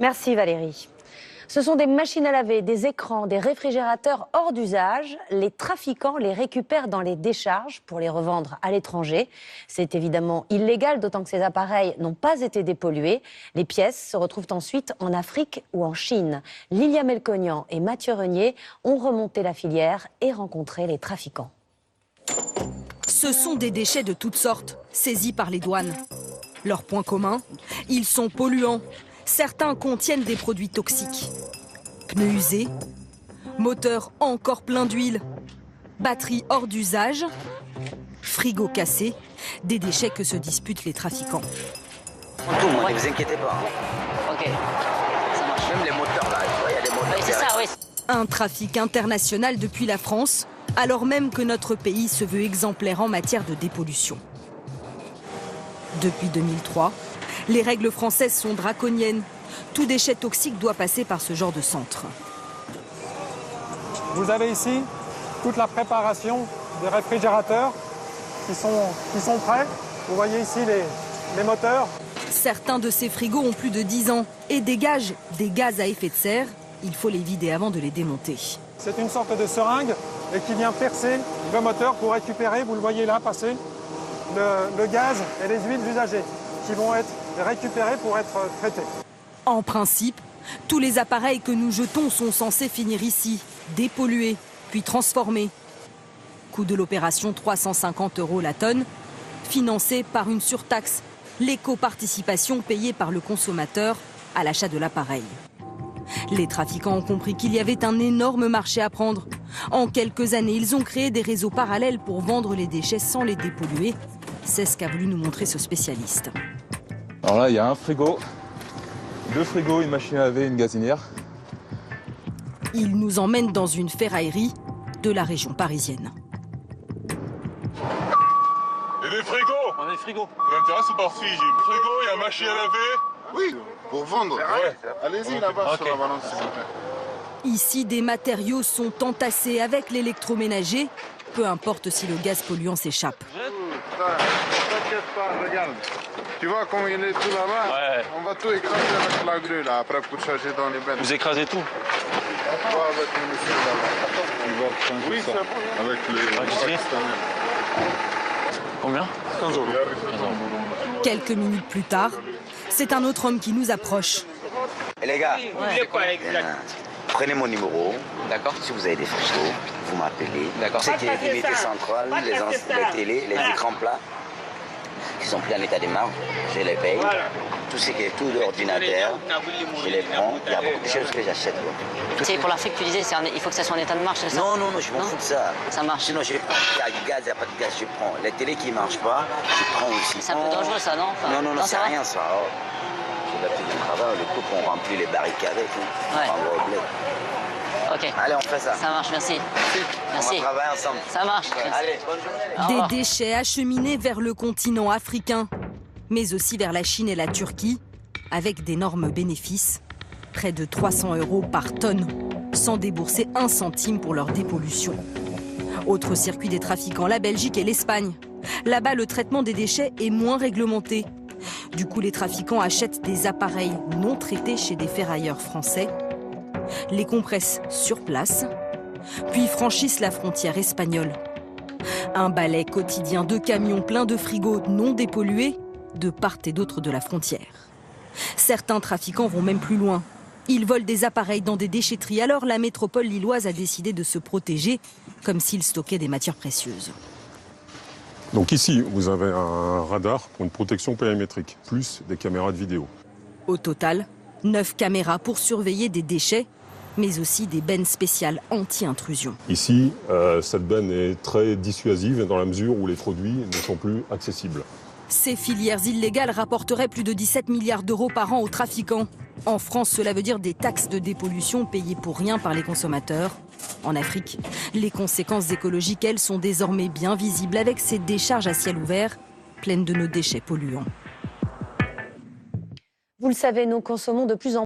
Merci Valérie. Ce sont des machines à laver, des écrans, des réfrigérateurs hors d'usage. Les trafiquants les récupèrent dans les décharges pour les revendre à l'étranger. C'est évidemment illégal, d'autant que ces appareils n'ont pas été dépollués. Les pièces se retrouvent ensuite en Afrique ou en Chine. Lilia Melconian et Mathieu Renier ont remonté la filière et rencontré les trafiquants. Ce sont des déchets de toutes sortes, saisis par les douanes. Leur point commun, ils sont polluants. Certains contiennent des produits toxiques. Pneus usés, moteurs encore pleins d'huile, batteries hors d'usage, frigos cassés, des déchets que se disputent les trafiquants. Tout, ne vous inquiétez pas. Ok, ça marche. Même les moteurs là, il y a des moteurs. Oui, c'est ça, oui. Un trafic international depuis la France, alors même que notre pays se veut exemplaire en matière de dépollution. Depuis 2003, les règles françaises sont draconiennes. Tout déchet toxique doit passer par ce genre de centre. Vous avez ici toute la préparation des réfrigérateurs qui sont prêts. Vous voyez ici les moteurs. Certains de ces frigos ont plus de 10 ans et dégagent des gaz à effet de serre. Il faut les vider avant de les démonter. C'est une sorte de seringue et qui vient percer le moteur pour récupérer, vous le voyez là passer, le gaz et les huiles usagées qui vont être récupérées pour être traitées. En principe, tous les appareils que nous jetons sont censés finir ici, dépollués, puis transformés. Coût de l'opération 350 € la tonne, financé par une surtaxe, l'éco-participation payée par le consommateur à l'achat de l'appareil. Les trafiquants ont compris qu'il y avait un énorme marché à prendre. En quelques années, ils ont créé des réseaux parallèles pour vendre les déchets sans les dépolluer. C'est ce qu'a voulu nous montrer ce spécialiste. Alors là, il y a un frigo, 2 frigos, une machine à laver, une gazinière. Il nous emmène dans une ferraillerie de la région parisienne. Et des frigos. On a des frigos. Ça m'intéresse ou pas? Si, j'ai un frigo, il y a une machine à laver. Oui, pour vendre. Ouais. Allez-y là-bas sur la balance, s'il vous plaît. Ici, des matériaux sont entassés avec l'électroménager, peu importe si le gaz polluant s'échappe. T'inquiète pas, regarde. Tu vois comment il est tout là-bas? Ouais. On va tout écraser avec la grue là, après pour charger dans les bennes. Vous écrasez tout. On va avec le monsieur là-bas. Il va prendre Oui, tout ça. c'est bon. Avec les Enregistré. Combien? 15 euros. Quelques minutes plus tard, c'est un autre homme qui nous approche. Et les gars, prenez mon numéro. D'accord. Si vous avez des frigos, vous m'appelez. D'accord. C'est qui est l'unité centrale, les télés, les écrans plats, qui sont plus en état de marche, je les paye. Tout ce qui est tout d'ordinateur, je les prends. Il y a beaucoup de choses que j'achète. C'est pour l'Afrique, tu disais, il faut que ça soit en état de marche, c'est ça? Non, je m'en fous de ça. Ça marche. Sinon, je prends. Il y a du gaz, il n'y a pas de gaz, je prends. Les télés qui ne marchent pas, je prends aussi. C'est un peu dangereux, ça, non? Enfin, Non, c'est ça va. rien, ça. Oh. J'ai l'habitude du travail, le couple, on remplit les barriques avec. Ouais. On va au bled. Ok. Allez, on fait ça. Ça marche, merci. On Merci. va travailler ensemble. Ça marche. Allez, bonne journée. Au revoir. Des déchets acheminés vers le continent africain, mais aussi vers la Chine et la Turquie, avec d'énormes bénéfices. Près de 300 € par tonne, sans débourser un centime pour leur dépollution. Autre circuit des trafiquants, la Belgique et l'Espagne. Là-bas, le traitement des déchets est moins réglementé. Du coup, les trafiquants achètent des appareils non traités chez des ferrailleurs français, les compressent sur place, puis franchissent la frontière espagnole. Un balai quotidien de camions pleins de frigos non dépollués de part et d'autre de la frontière. Certains trafiquants vont même plus loin. Ils volent des appareils dans des déchetteries. Alors la métropole lilloise a décidé de se protéger, comme s'ils stockaient des matières précieuses. Donc ici, vous avez un radar pour une protection périmétrique, plus des caméras de vidéo. Au total, 9 caméras pour surveiller des déchets, mais aussi des bennes spéciales anti-intrusion. Ici, cette benne est très dissuasive dans la mesure où les produits ne sont plus accessibles. Ces filières illégales rapporteraient plus de 17 milliards d'euros par an aux trafiquants. En France, cela veut dire des taxes de dépollution payées pour rien par les consommateurs. En Afrique, les conséquences écologiques, elles, sont désormais bien visibles avec ces décharges à ciel ouvert, pleines de nos déchets polluants. Vous le savez, nous consommons de plus en